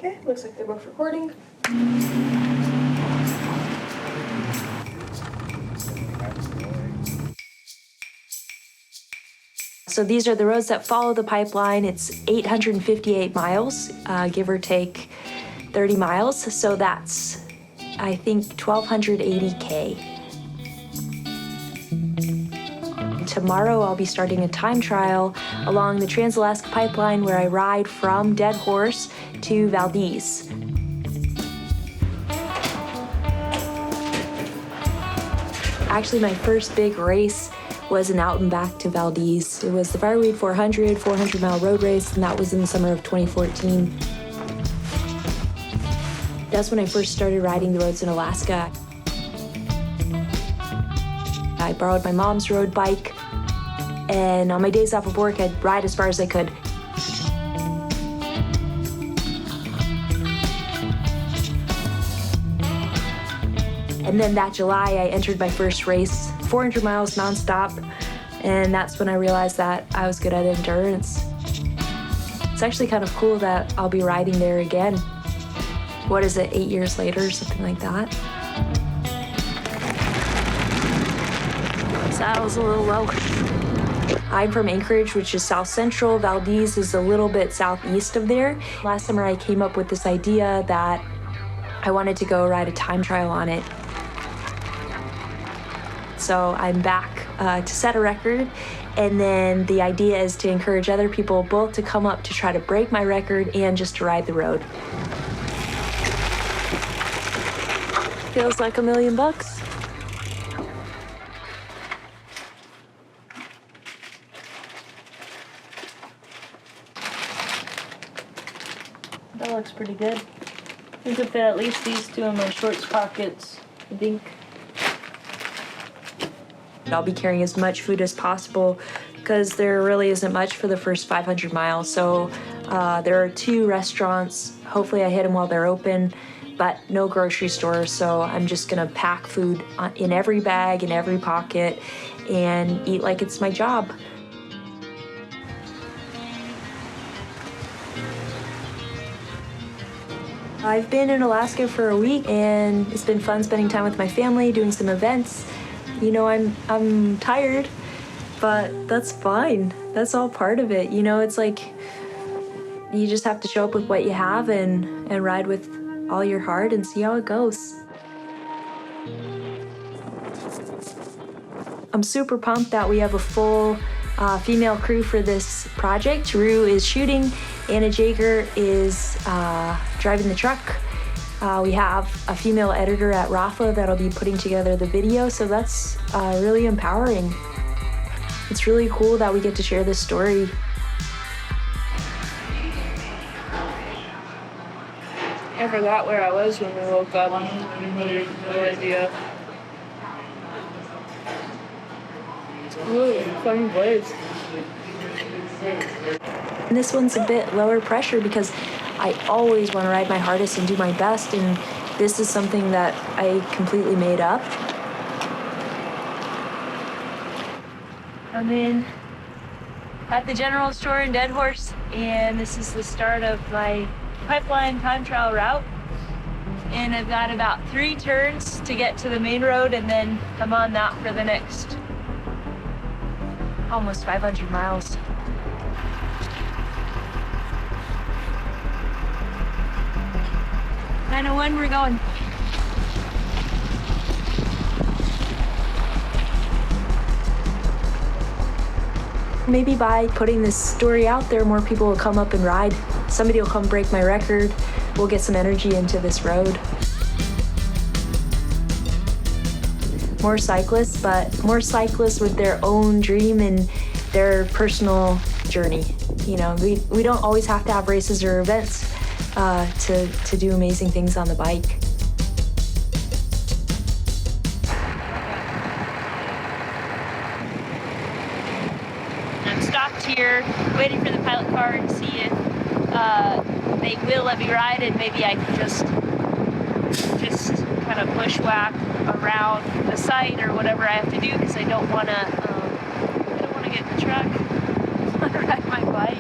Okay, looks like they're both recording. So these are the roads that follow the pipeline. It's 858 miles, give or take 30 miles. So that's, I think, 1,280K. Tomorrow I'll be starting a time trial along the Trans-Alaska Pipeline where I ride from Dead Horse to Valdez. Actually, my first big race was an out and back to Valdez. It was the Fireweed 400-mile road race, and that was in the summer of 2014. That's when I first started riding the roads in Alaska. I borrowed my mom's road bike, and on my days off of work, I'd ride as far as I could. And then that July, I entered my first race, 400 miles nonstop, and that's when I realized that I was good at endurance. It's actually kind of cool that I'll be riding there again. What is it, 8 years later, something like that? Saddle's a little low. I'm from Anchorage, which is south central. Valdez is a little bit southeast of there. Last summer, I came up with this idea that I wanted to go ride a time trial on it. So I'm back to set a record, and then the idea is to encourage other people both to come up to try to break my record and just to ride the road. Feels like $1 million. That looks pretty good. You could fit at least these two in my shorts pockets, I think. I'll be carrying as much food as possible because there really isn't much for the first 500 miles. So there are 2 restaurants. Hopefully I hit them while they're open, but no grocery stores. So I'm just gonna pack food in every bag, in every pocket, and eat like it's my job. I've been in Alaska for a week, and it's been fun spending time with my family, doing some events. You know, I'm tired, but that's fine. That's all part of it. You know, it's like you just have to show up with what you have and ride with all your heart and see how it goes. I'm super pumped that we have a full female crew for this project. Rue is shooting, Anna Jager is driving the truck. We have a female editor at Rapha that'll be putting together the video, so that's really empowering. It's really cool that we get to share this story. I forgot where I was when we woke up. No idea. Ooh, funny place. And this one's a bit lower pressure because I always want to ride my hardest and do my best, and this is something that I completely made up. I'm in at the general store in Dead Horse, and this is the start of my pipeline time trial route. And I've got about 3 turns to get to the main road, and then I'm on that for the next almost 500 miles. 901, we're going. Maybe by putting this story out there, more people will come up and ride. Somebody will come break my record. We'll get some energy into this road. More cyclists, but more cyclists with their own dream and their personal journey. You know, we don't always have to have races or events to do amazing things on the bike. I'm stopped here, waiting for the pilot car to see if they will let me ride, and maybe I can just kind of bushwhack around the site or whatever I have to do, because I don't want to get in the truck. I want to ride my bike.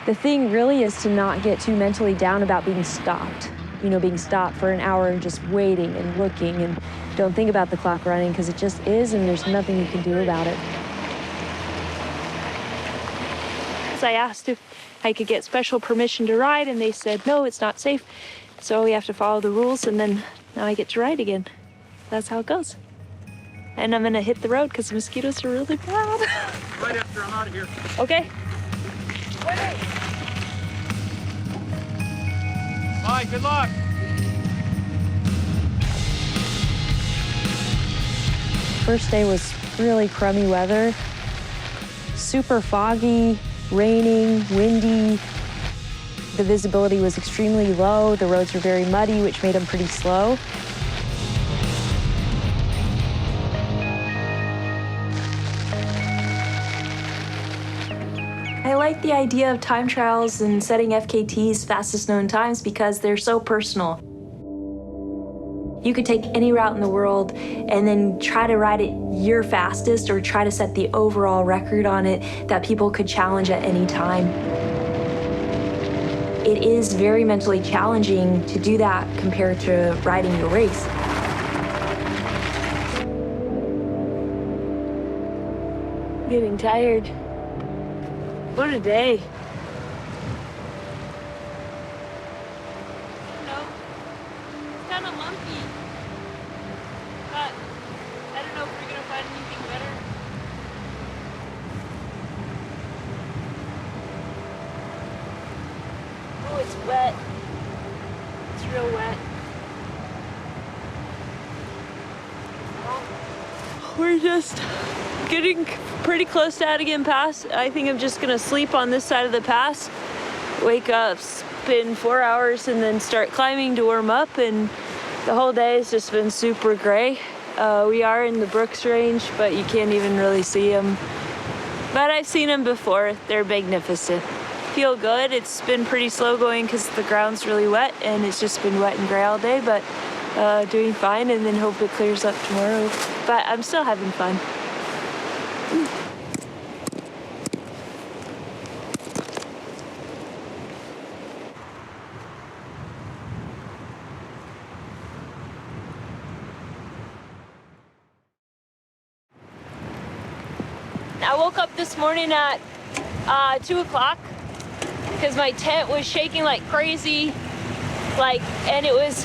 The thing really is to not get too mentally down about being stopped. You know, being stopped for an hour and just waiting and looking, and don't think about the clock running, because it just is, and there's nothing you can do about it. So I asked if I could get special permission to ride, and they said, no, it's not safe. So we have to follow the rules, and then now I get to ride again. That's how it goes. And I'm gonna hit the road because the mosquitoes are really bad. Right after I'm out of here. Okay. Bye, good luck. First day was really crummy weather. Super foggy, raining, windy. The visibility was extremely low. The roads were very muddy, which made them pretty slow. I like the idea of time trials and setting FKT's fastest known times because they're so personal. You could take any route in the world and then try to ride it your fastest or try to set the overall record on it that people could challenge at any time. It is very mentally challenging to do that compared to riding your race. Getting tired. What a day. No, it's kind of lumpy, but I don't know if we're gonna find anything better. Oh, it's wet. It's real wet. We're just getting pretty close to Artic Pass. I think I'm just gonna sleep on this side of the pass, wake up, spin 4 hours, and then start climbing to warm up. And the whole day has just been super gray. We are in the Brooks Range, but you can't even really see them. But I've seen them before. They're magnificent. Feel good. It's been pretty slow going because the ground's really wet, and it's just been wet and gray all day, but doing fine, and then hope it clears up tomorrow. But I'm still having fun. I woke up this morning at 2 o'clock because my tent was shaking like crazy, and it was,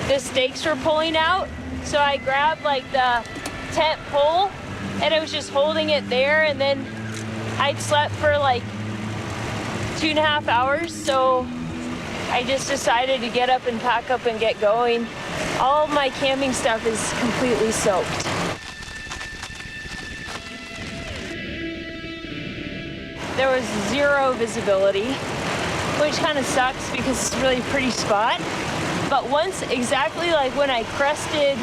the stakes were pulling out. So I grabbed like the tent pole and I was just holding it there, and then I'd slept for like 2.5 hours. So I just decided to get up and pack up and get going. All of my camping stuff is completely soaked. There was zero visibility, which kind of sucks because it's a really pretty spot. But once, exactly like when I crested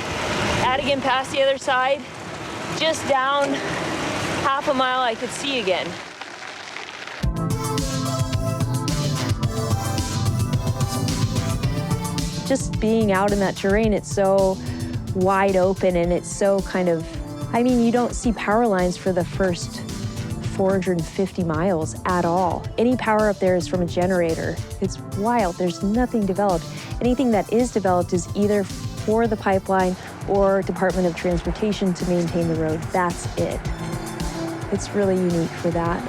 Artic Pass the other side, just down half a mile, I could see again. Just being out in that terrain, it's so wide open and it's so kind of, I mean, you don't see power lines for the first 450 miles at all. Any power up there is from a generator. It's wild. There's nothing developed. Anything that is developed is either for the pipeline or Department of Transportation to maintain the road. That's it. It's really unique for that.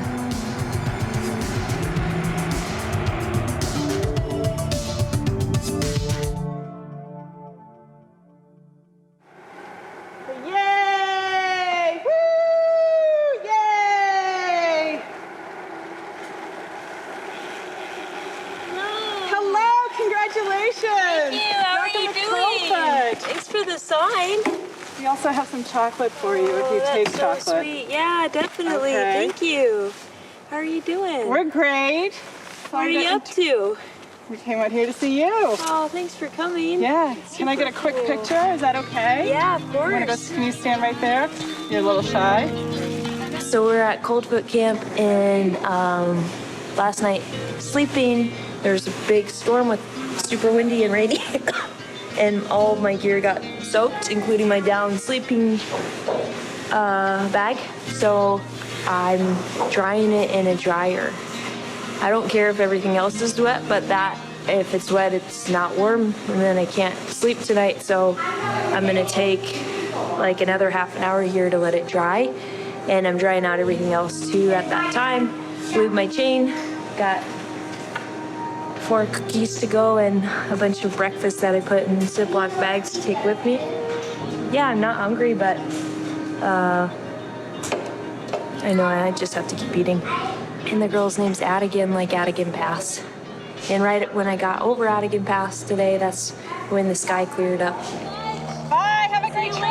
We also have some chocolate for you if you take so chocolate. Sweet. Yeah, definitely. Okay. Thank you. How are you doing? We're great. What are you up to? We came out here to see you. Oh, thanks for coming. Yeah. Can I get a quick picture? Is that okay? Yeah, of course. One of us, can you stand right there? You're a little shy. So we're at Coldfoot Camp, and last night sleeping, there was a big storm with super windy and rainy, and all of my gear got soaked, including my down sleeping bag. So I'm drying it in a dryer. I don't care if everything else is wet, but that, if it's wet, it's not warm, and then I can't sleep tonight. So I'm gonna take like another half an hour here to let it dry. And I'm drying out everything else too at that time. Lube my chain, got 4 cookies to go and a bunch of breakfast that I put in Ziploc bags to take with me. Yeah, I'm not hungry, but I know I just have to keep eating. And the girl's name's Adigan, like Adigan Pass. And right when I got over Adigan Pass today, that's when the sky cleared up. Bye, have a great trip.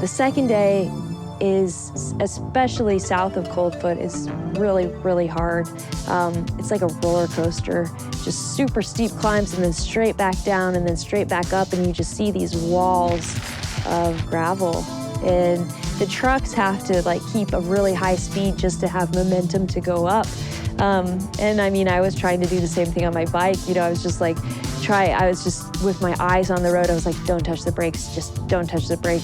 The second day is, especially south of Coldfoot, is really, really hard. It's like a roller coaster, just super steep climbs and then straight back down and then straight back up, and you just see these walls of gravel. And the trucks have to like keep a really high speed just to have momentum to go up. And I mean, I was trying to do the same thing on my bike. You know, I was just like, I was just with my eyes on the road. I was like, don't touch the brakes, just don't touch the brake.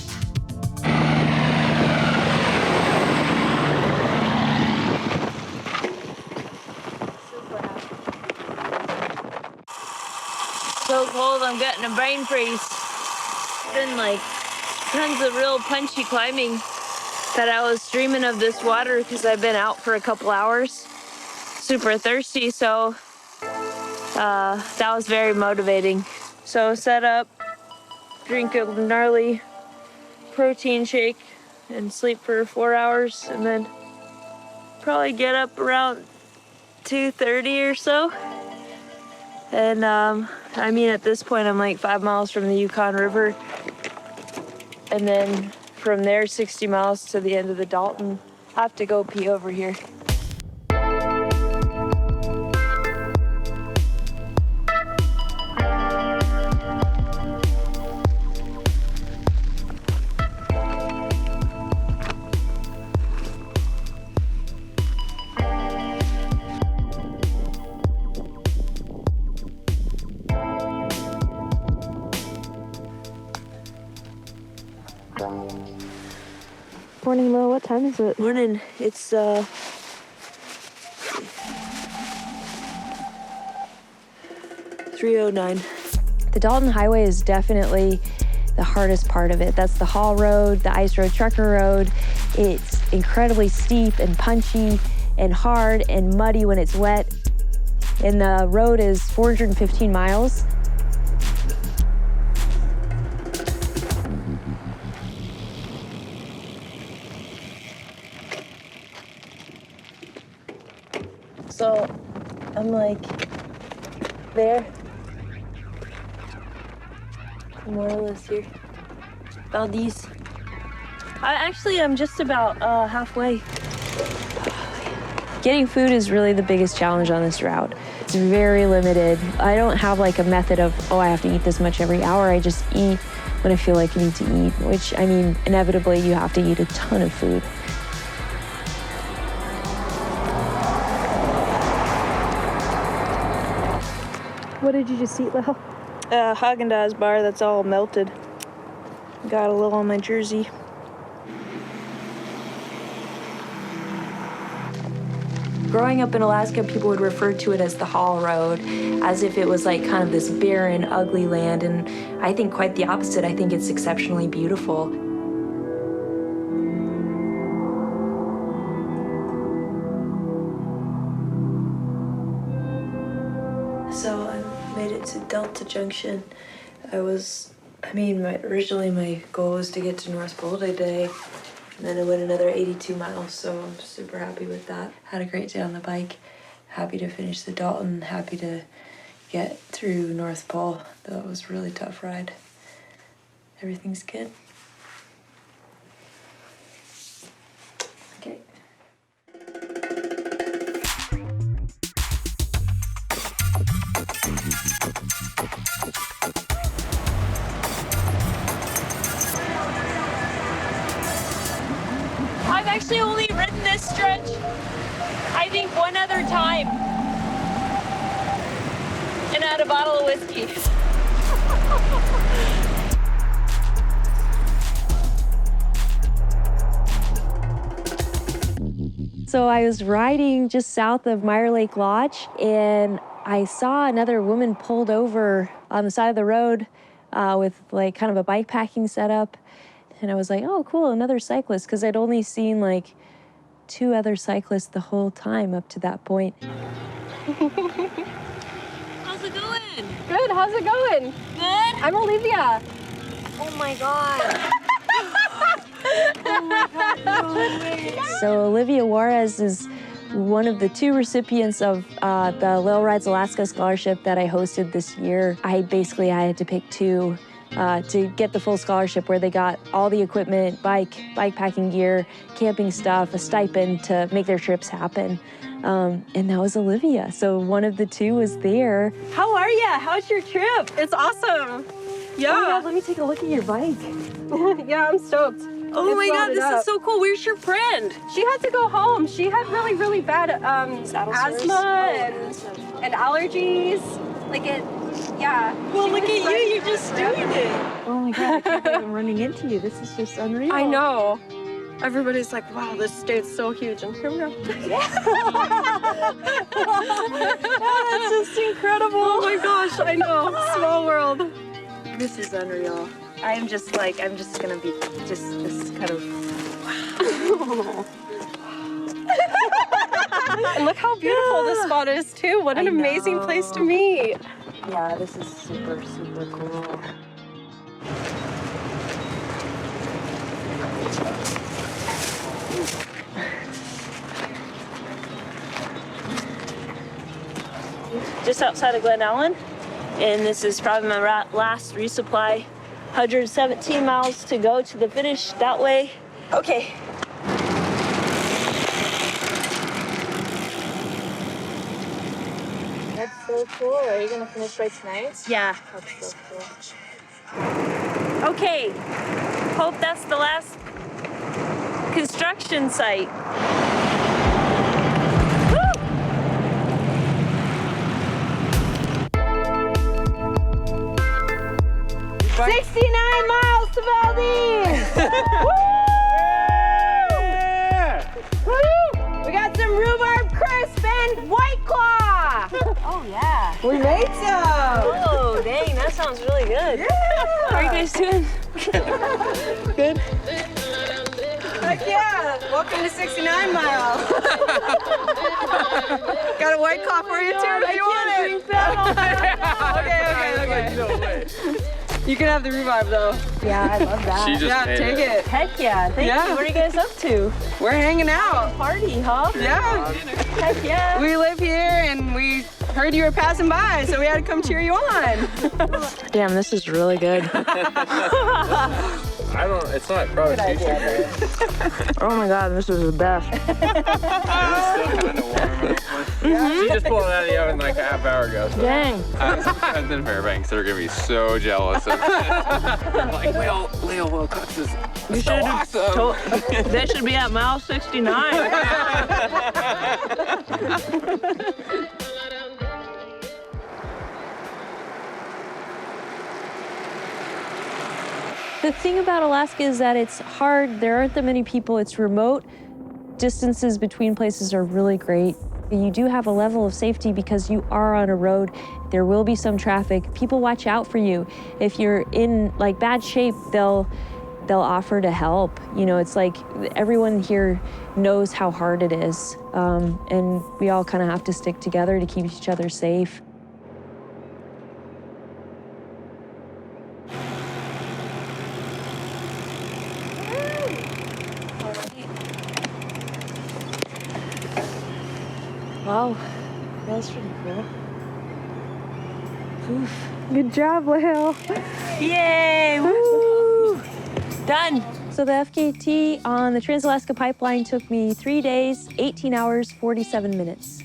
So cold, I'm getting a brain freeze. It's been like tons of real punchy climbing that I was dreaming of this water because I've been out for a couple hours, super thirsty, so that was very motivating. So set up, drink a gnarly protein shake and sleep for 4 hours, and then probably get up around 2:30 or so. And I mean, at this point, I'm like 5 miles from the Yukon River. And then from there, 60 miles to the end of the Dalton. I have to go pee over here. Morning, Lo. What time is it? Morning. It's 3:09. The Dalton Highway is definitely the hardest part of it. That's the haul road, the ice road, trucker road. It's incredibly steep and punchy and hard and muddy when it's wet. And the road is 415 miles. So I'm like there, more or less here. Valdez. I'm just about halfway. Getting food is really the biggest challenge on this route. It's very limited. I don't have like a method of, I have to eat this much every hour. I just eat when I feel like I need to eat, which, I mean, inevitably you have to eat a ton of food. What did you just eat, Lil? Haagen-Dazs bar that's all melted. Got a little on my jersey. Growing up in Alaska, people would refer to it as the haul road, as if it was like kind of this barren, ugly land, and I think quite the opposite. I think it's exceptionally beautiful. So I made it to Delta Junction. Originally my goal was to get to North Pole today, and then I went another 82 miles, so I'm super happy with that. Had a great day on the bike. Happy to finish the Dalton, happy to get through North Pole, though it was a really tough ride. Everything's good. Okay. I've actually only ridden this stretch, I think, one other time. And had a bottle of whiskey. So I was riding just south of Meyer Lake Lodge, and I saw another woman pulled over on the side of the road with like kind of a bike packing setup. And I was like, oh, cool, another cyclist, because I'd only seen like 2 other cyclists the whole time up to that point. How's it going? Good, how's it going? Good? I'm Olivia. Oh my God. Oh my God, no way. So Olivia Juarez is one of the 2 recipients of the Lael Rides Alaska scholarship that I hosted this year. I had to pick 2 to get the full scholarship, where they got all the equipment, bike packing gear, camping stuff, a stipend to make their trips happen. And that was Olivia. So one of the 2 was there. How are ya? How's your trip? It's awesome. Yeah. Oh, yeah, let me take a look at your bike. Yeah, I'm stoked. Oh my God, this is so cool. Where's your friend? She had to go home. She had really, really bad asthma and allergies. Like it, yeah. Well, look at you. You're just doing it. Oh my God, I can't believe I'm running into you. This is just unreal. I know. Everybody's like, wow, this state's so huge. And here we go. That's just incredible. Oh my gosh, I know. Small world. This is unreal. I'm just gonna be just this kind of. And look how beautiful this spot is too. What an amazing place to meet. Yeah, this is super, super cool. Just outside of Glen Ellen, and this is probably my last resupply. 117 miles to go to the finish that way. Okay. That's so cool. Are you gonna finish right tonight? Yeah. That's so cool. Okay. Hope that's the last construction site. Woo! 69 miles to Valdez! Woo! We got some rhubarb crisp and White Claw! Oh yeah. We made some! Oh dang, that sounds really good. Yeah! How are you guys doing? Good. Heck yeah! Welcome to 69 miles. Got a White Claw for you too if you want it. Okay. You can have the rhubarb though. Yeah, I love that. She just paid take it. Heck yeah, thank Yeah. you. What are you guys up to? We're hanging out. Party, huh? Yeah. Heck yeah. We live here and we heard you were passing by, so we had to come cheer you on. Damn, this is really good. It's not probably too good. Oh my God, this is the best. It's still kind of warm. She just pulled it out of the oven like a half hour ago. So. Dang. Friends in Fairbanks, they're gonna be so jealous of like Lael Wilcox is so awesome. They should be at mile 69. The thing about Alaska is that it's hard. There aren't that many people. It's remote. Distances between places are really great. You do have a level of safety because you are on a road. There will be some traffic. People watch out for you. If you're in like bad shape, they'll offer to help. You know, it's like everyone here knows how hard it is. And we all kind of have to stick together to keep each other safe. Wow, that was pretty cool. Oof. Good job, Lael. Yay! Woo! Done. So the FKT on the Trans-Alaska Pipeline took me 3 days, 18 hours, 47 minutes.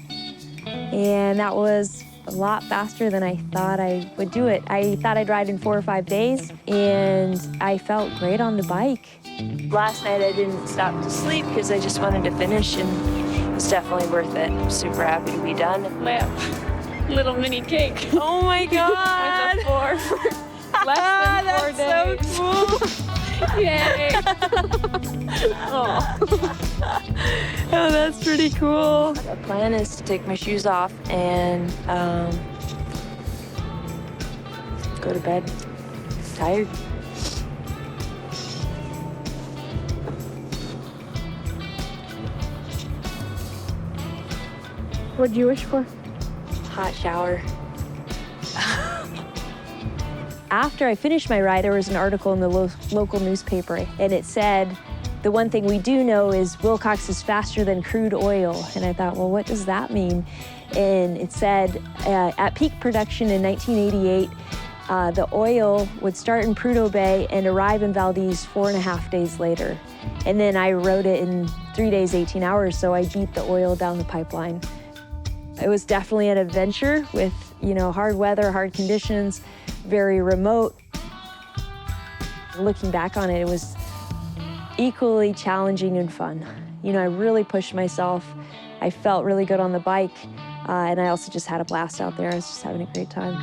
And that was a lot faster than I thought I would do it. I thought I'd ride in 4 or 5 days, and I felt great on the bike. Last night I didn't stop to sleep because I just wanted to finish, and it's definitely worth it. I'm super happy to be done. My little mini cake. Oh my God! With a 4 for less than 4 days. That's so cool. Yay! Oh. Oh, that's pretty cool. The plan is to take my shoes off and go to bed. Tired. What'd you wish for? Hot shower. After I finished my ride, there was an article in the local newspaper, and it said, the one thing we do know is Wilcox is faster than crude oil. And I thought, well, what does that mean? And it said, at peak production in 1988, the oil would start in Prudhoe Bay and arrive in Valdez 4.5 days later. And then I rode it in 3 days, 18 hours, so I beat the oil down the pipeline. It was definitely an adventure with, hard weather, hard conditions, very remote. Looking back on it, it was equally challenging and fun. I really pushed myself. I felt really good on the bike, and I also just had a blast out there. I was just having a great time.